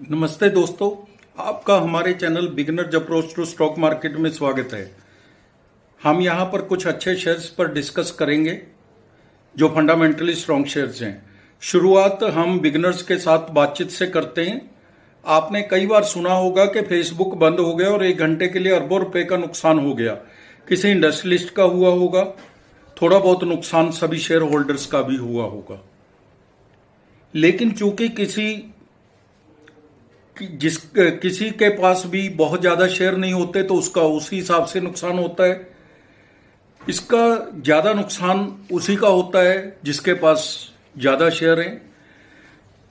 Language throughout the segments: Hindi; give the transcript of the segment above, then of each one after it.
नमस्ते दोस्तों, आपका हमारे channel beginners approach to stock market में स्वागत है। हम यहां पर कुछ अच्छे शेयर्स पर डिस्कस करेंगे जो फंडामेंटली स्ट्रॉन्ग शेयर्स हैं। शुरुआत हम बिगिनर्स के साथ बातचीत से करते हैं। आपने कई बार सुना होगा कि फेसबुक बंद हो गया और 1 घंटे के लिए अरबों रुपए का नुकसान हो गया। किसी इंडस्ट्रियलिस्ट का हुआ होगा, थोड़ा बहुत नुकसान सभी शेयर होल्डर्स का भी हुआ होगा। लेकिन चूंकि किसी के पास भी बहुत ज्यादा शेयर नहीं होते तो उसका उसी हिसाब से नुकसान होता है। इसका ज्यादा नुकसान उसी का होता है जिसके पास ज्यादा शेयर हैं।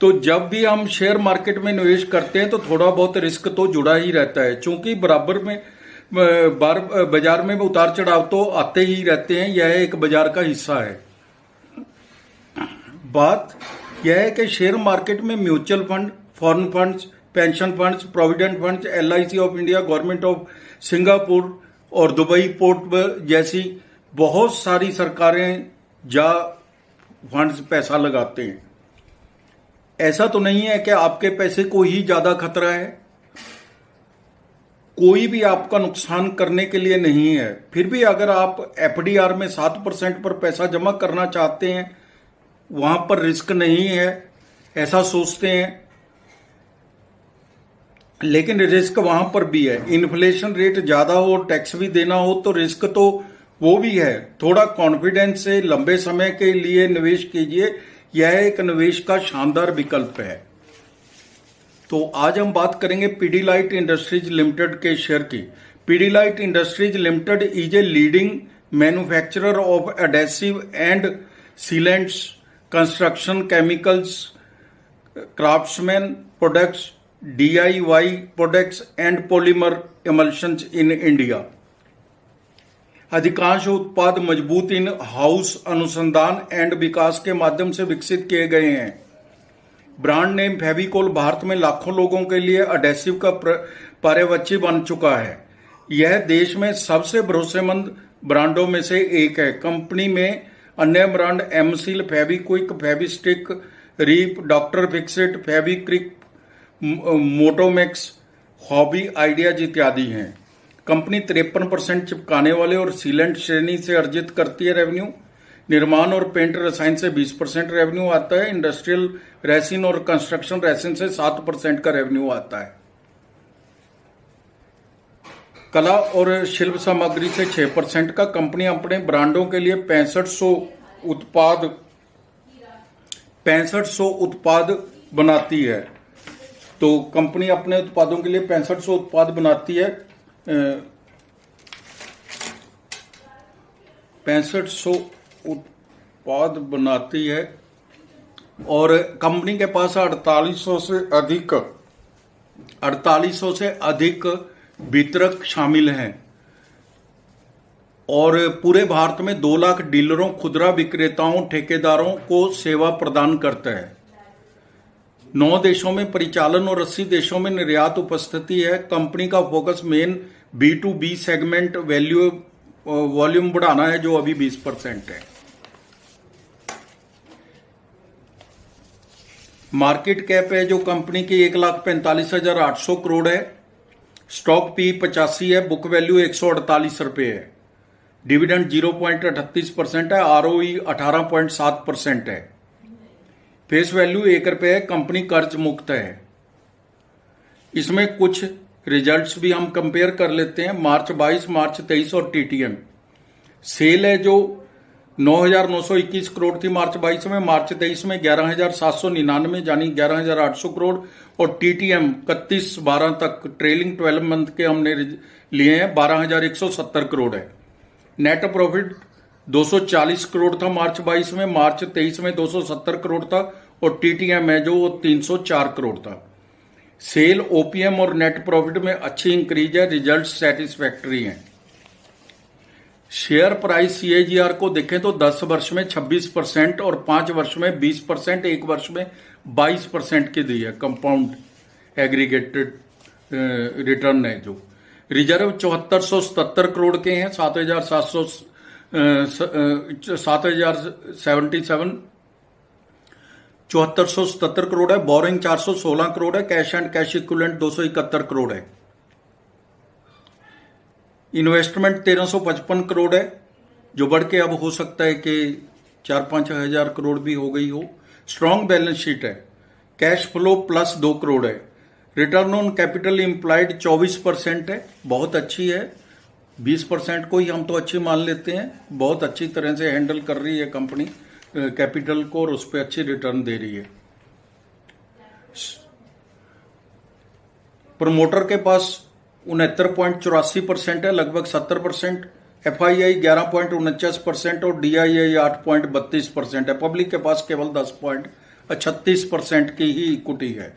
तो जब भी हम शेयर मार्केट में निवेश करते हैं तो थोड़ा बहुत रिस्क तो जुड़ा ही रहता है, क्योंकि बराबर में बाजार में उतार चढ़ाव तो आते ही रहते हैं। यह एक बाजार का हिस्सा है। बात यह है कि शेयर मार्केट में mutual fund, foreign funds, pension funds, provident funds, LIC of India, government of Singapore और दुबई पोर्ट जैसी बहुत सारी सरकारें या फंड्स पैसा लगाते हैं। ऐसा तो नहीं है कि आपके पैसे को ही ज्यादा खतरा है। कोई भी आपका नुकसान करने के लिए नहीं है। फिर भी अगर आप FDR में 7% पर पैसा जमा करना चाहते हैं, वहां पर रिस्क नहीं है ऐसा सोचते हैं, लेकिन रिस्क वहां पर भी है। इन्फ्लेशन रेट ज्यादा हो, टैक्स भी देना हो तो रिस्क तो वो भी है। थोड़ा कॉन्फिडेंस से लंबे समय के लिए निवेश कीजिए, यह एक निवेश का शानदार विकल्प है। तो आज हम बात करेंगे पीडीलाइट इंडस्ट्रीज लिमिटेड के शेयर की। Pidilite industries limited is a leading manufacturer of adhesive and sealants, construction chemicals, craftsman products, DIY products and polymer emulsions in India. अधिकांश उत्पाद मजबूत इन हाउस अनुसंधान एंड विकास के माध्यम से विकसित किए गए हैं। ब्रांड नेम फेविकोल भारत में लाखों लोगों के लिए एडेसिव का पर्यायवाची बन चुका है। यह देश में सबसे भरोसेमंद ब्रांडों में से एक है। कंपनी में अन्य ब्रांड एमसील, फेविक्विक, फेविस्टिक, रीप, doctor Fixit, Fevicryl, Motomax, hobby ideas इत्यादि हैं। कंपनी 53% चिपकाने वाले और सीलेंट श्रेणी से अर्जित करती है रेवेन्यू। निर्माण और पेंट रसायन से 20% रेवेन्यू आता है। इंडस्ट्रियल रेसिन और कंस्ट्रक्शन रेसिन से 7% का रेवेन्यू आता है। कला और शिल्प सामग्री से 6% का। कंपनी अपने ब्रांडों के लिए 6500 उत्पाद बनाती है। तो कंपनी अपने उत्पादों के लिए 6500 उत्पाद बनाती है। 6500 उत्पाद बनाती है और कंपनी के पास 4800 से अधिक वितरक शामिल हैं और पूरे भारत में 2 लाख डीलरों, खुदरा विक्रेताओं, ठेकेदारों को सेवा प्रदान करता है। 9 देशों में परिचालन और 80 देशों में निर्यात उपस्थिति है। कंपनी का focus main B2B segment volume बढ़ाना है, जो अभी 20% है। मार्केट कैप है जो कंपनी की 1,45,800 करोड़ है। स्टॉक P 85 है। बुक वैल्यू 148 रुपए है। डिविडेंड 0.38% है। ROE 18.7% है। फेस वैल्यू 1 रुपये है। कंपनी कर्ज मुक्त है। इसमें कुछ रिजल्ट्स भी हम कंपेयर कर लेते हैं। मार्च 22, मार्च 23 और TTM। सेल है जो 9,921 करोड़ थी मार्च 22 में, मार्च 23 में 11,799 यानी 11,800 करोड़ और TTM 31/12 तक ट्रेलिंग 12 मंथ के हमने लिए हैं 12,170 करोड़ है। नेट प्रॉफिट 240 करोड़ था मार्च 22 में, मार्च 23 में 270 करोड़ था और TTM है जो 304 करोड़ था। सेल, OPM और नेट प्रॉफिट में अच्छी इंक्रीज है। रिजल्ट सेटिस्फैक्टरी हैं। शेयर प्राइस CAGR को देखें तो 10 वर्ष में 26% और 5 वर्ष में 20%, 1 वर्ष में 22% की दी है। कंपाउंड एग्रीगेटेड रिटर्न है जो। रिजर्व 7477 करोड़ के हैं। 7,077 7477 करोड़ है। बोरिंग 416 करोड़ है। Cash and cash equivalent 271 crore है। इन्वेस्टमेंट 1355 करोड़ है, जो बढ़ के अब हो सकता है कि 4-5 हजार करोड़ भी हो गई हो। स्ट्रॉन्ग बैलेंस शीट है। कैश फ्लो प्लस 2 करोड़ है। रिटर्न ऑन कैपिटल इम्प्लाइड 24% है, बहुत अच्छी है। 20% को ही हम तो अच्छी मान लेते हैं। बहुत अच्छी तरह से हैंडल कर रही है कंपनी कैपिटल को और उस पर अच्छी रिटर्न दे रही है। प्रमोटर के पास 69.84% है, लगभग 70%। FII 11.49% और DII 8.32% है। पब्लिक के पास केवल 10.36% की ही इक्विटी है।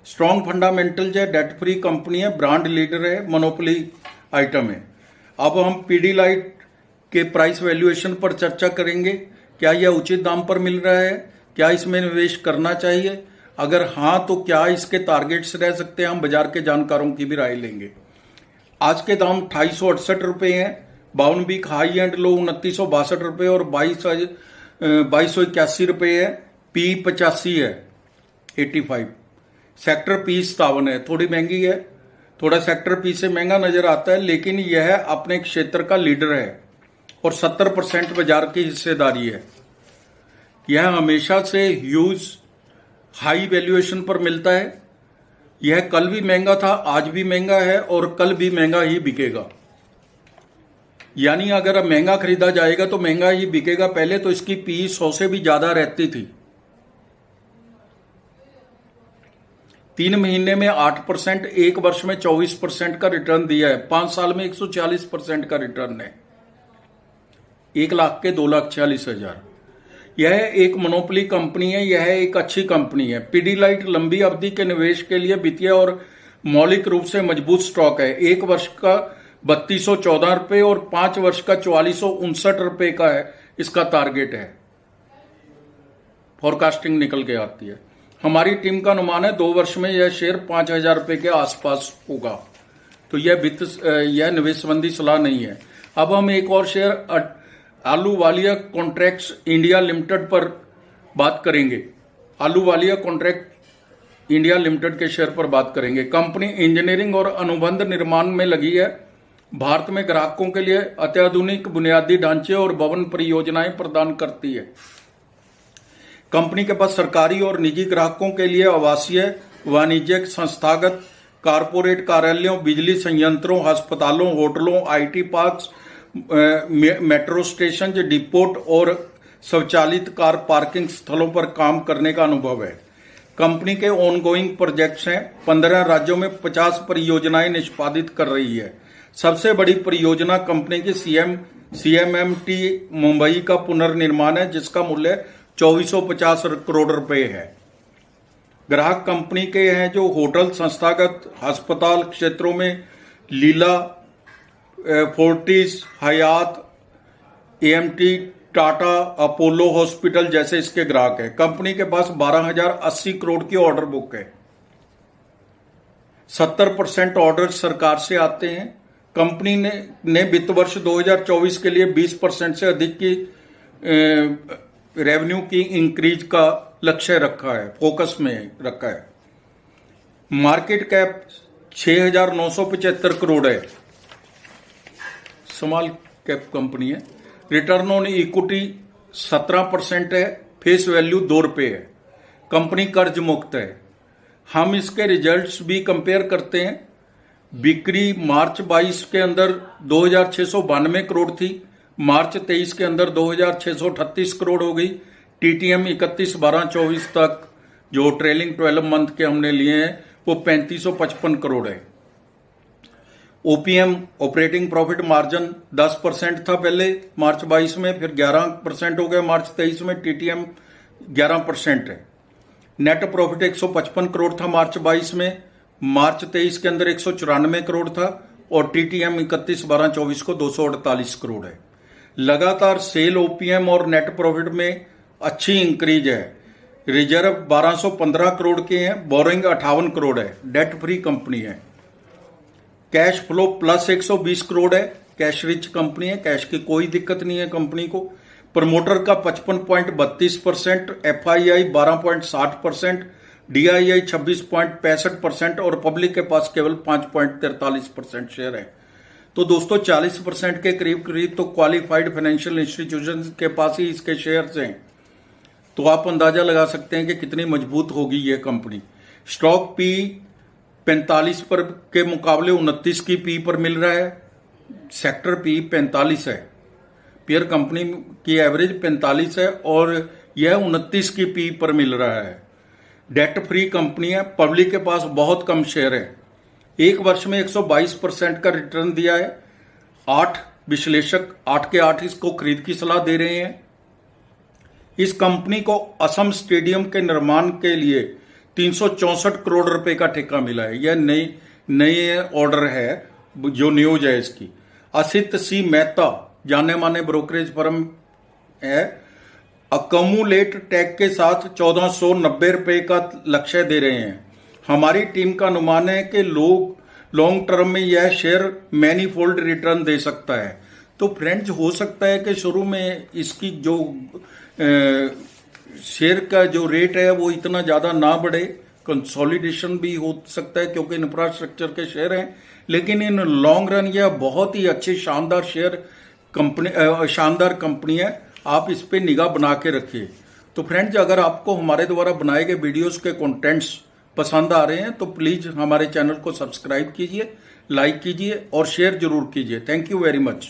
स्ट्रॉन्ग फंडामेंटल्स है, डेट फ्री कंपनी है, ब्रांड लीडर है, मोनोपोली आइटम है। अब हम पीडीलाइट के प्राइस वैल्यूएशन पर चर्चा करेंगे। क्या यह उचित दाम पर मिल रहा है? क्या इसमें निवेश करना चाहिए? अगर हाँ तो क्या इसके टारगेट्स रह सकते हैं? हम बाजार के जानकारों की भी राय लेंगे। आज के दाम 2868 रुपए हैं। 52 वीक हाई एंड लो 2962 रुपए और 2281 रुपए है। P 85 है, 85। सेक्टर P 57 है, थोड़ी महंगी है। थोड़ा सेक्टर P से महंगा नजर आता है, लेकिन यह अपने क्षेत्र का लीडर है और 70% बाजार की हिस्सेदारी है। यह हमेशा से ह्यूज हाई वैल्यूएशन पर मिलता है। यह कल भी महंगा था, आज भी महंगा है और कल भी महंगा ही बिकेगा। यानी अगर महंगा खरीदा जाएगा तो महंगा ही बिकेगा। पहले तो इसकी पी 100 से भी ज्यादा रहती थी। 3 महीने में 8%, 1 वर्ष में 24% का रिटर्न दिया है। 5 साल में 140% का रिटर्न है। 1 लाख के 2,46,000। यह एक मोनोपोली कंपनी है। यह एक अच्छी कंपनी है। पीडीलाइट लंबी अवधि के निवेश के लिए वित्तीय और मौलिक रूप से मजबूत स्टॉक है। 1 वर्ष का 3214 रुपए और 5 वर्ष का 4459 रुपए का है इसका टारगेट है। फोरकास्टिंग निकल के आती है। हमारी टीम का अनुमान है 2 वर्ष में यह शेयर 5,000 रुपए के आसपास होगा। तो यह निवेश संबंधी सलाह नहीं है। अब हम एक और share Ahluwalia contracts India limited पर बात करेंगे। आलूवालिया कॉन्ट्रैक्ट इंडिया लिमिटेड के शेयर पर बात करेंगे। कंपनी इंजीनियरिंग और अनुबंध निर्माण में लगी है। भारत में ग्राहकों के लिए अत्याधुनिक बुनियादी ढांचे और भवन परियोजनाएं प्रदान करती है। कंपनी के पास सरकारी और निजी ग्राहकों के लिए आवासीय, वाणिज्यिक, संस्थागत, कारपोरेट कार्यालयों, बिजली संयंत्रों, अस्पतालों, होटलों, IT parks, metro station, depot और स्वचालित कार पार्किंग स्थलों पर काम करने का अनुभव है। कंपनी के ऑनगोइंग प्रोजेक्ट्स हैं। 15 राज्यों में 50 परियोजनाएं निष्पादित कर रही है। सबसे बड़ी परियोजना कंपनी की CMMT मुंबई का पुनर्निर्माण है, जिसका मूल्य 2450 करोड़ रुपए है। ग्राहक कंपनी के हैं जो होटल, संस्थागत, अस्पताल क्षेत्रों में लीला, फोर्टिस, हयात, AMT, टाटा, अपोलो हॉस्पिटल जैसे इसके ग्राहक हैं। कंपनी के पास 12,080 करोड़ की ऑर्डर बुक है। 70% ऑर्डर सरकार से आते हैं। कंपनी ने वित्त वर्ष 2024 के लिए 20% से अधिक की रेवेन्यू की इंक्रीज का लक्ष्य रखा है, फोकस में रखा है। मार्केट कैप 6,975 करोड़ है। स्मॉल कैप कंपनी है। रिटर्न ऑन इक्विटी 17% है। फेस वैल्यू 2 रुपये है। कंपनी कर्ज मुक्त है। हम इसके रिजल्ट्स भी कंपेयर करते हैं। बिक्री मार्च 22 के अंदर 2,692 करोड़ थी। मार्च 23 के अंदर 2,638 करोड़ हो गई। TTM 31/12/24 तक जो ट्रेलिंग 12 मंथ के हमने लिए हैं वो 3,555 करोड़ है। OPM ऑपरेटिंग प्रॉफिट मार्जिन 10% था पहले मार्च 22 में, फिर 11% हो गया मार्च 23 में। TTM 11% है। नेट प्रॉफिट 155 करोड़ था मार्च 22 में, मार्च 23 के अंदर 194 करोड़ था और TTM 31/12/24 को 248 करोड़ है। लगातार सेल, OPM और नेट प्रॉफिट में अच्छी इंक्रीज है। रिजर्व 1215 करोड़ के हैं। बोरिंग 58 करोड़ है। डेट फ्री कंपनी है। कैश फ्लो प्लस 120 करोड़ है। कैश रिच कंपनी है। कैश की कोई दिक्कत नहीं है कंपनी को। प्रमोटर का 55.32%, FII 12.60%, DII 26.65% और पब्लिक के पास केवल 5.43% शेयर है। तो दोस्तों 40% के करीब करीब तो क्वालिफाइड फाइनेंशियल इंस्टीट्यूशन के पास ही इसके शेयर्स हैं। तो आप अंदाजा लगा सकते हैं कि कितनी मजबूत होगी ये कंपनी। स्टॉक पी 45 पर के मुकाबले 29 की पी पर मिल रहा है। सेक्टर पी 45 है, पेयर कंपनी की एवरेज 45 है और यह 29 की पी पर मिल रहा है। डेट फ्री कंपनी है, पब्लिक के पास बहुत कम शेयर है। एक वर्ष में 122% का रिटर्न दिया है। 8 विश्लेषक 8 के 8 इसको खरीद की सलाह दे रहे हैं। इस कंपनी को असम स्टेडियम के निर्माण के लिए 364 करोड़ रुपए का ठेका मिला है। यह नई ऑर्डर है, जो न्यूज है इसकी। असित सी मेहता जाने माने ब्रोकरेज फर्म है, अकमुलेट टैग के साथ 1490 रुपए का लक्ष्य दे रहे हैं। हमारी टीम का अनुमान है कि लॉन्ग टर्म में यह शेयर मैनीफोल्ड रिटर्न दे सकता है। तो फ्रेंड्स, हो सकता है कि शुरू में इसकी जो शेयर का जो रेट है वो इतना ज्यादा ना बढ़े, कंसोलिडेशन भी हो सकता है क्योंकि इंफ्रास्ट्रक्चर के शेयर हैं, लेकिन इन लॉन्ग रन यह बहुत ही अच्छी शानदार शानदार कंपनी है। आप इस पे निगाह बना के रखिए। तो फ्रेंड्स, अगर आपको हमारे द्वारा बनाए गए वीडियोस के कंटेंट्स पसंद आ रहे हैं तो प्लीज हमारे चैनल को सब्सक्राइब कीजिए, लाइक कीजिए और शेयर जरूर कीजिए। Thank you very much.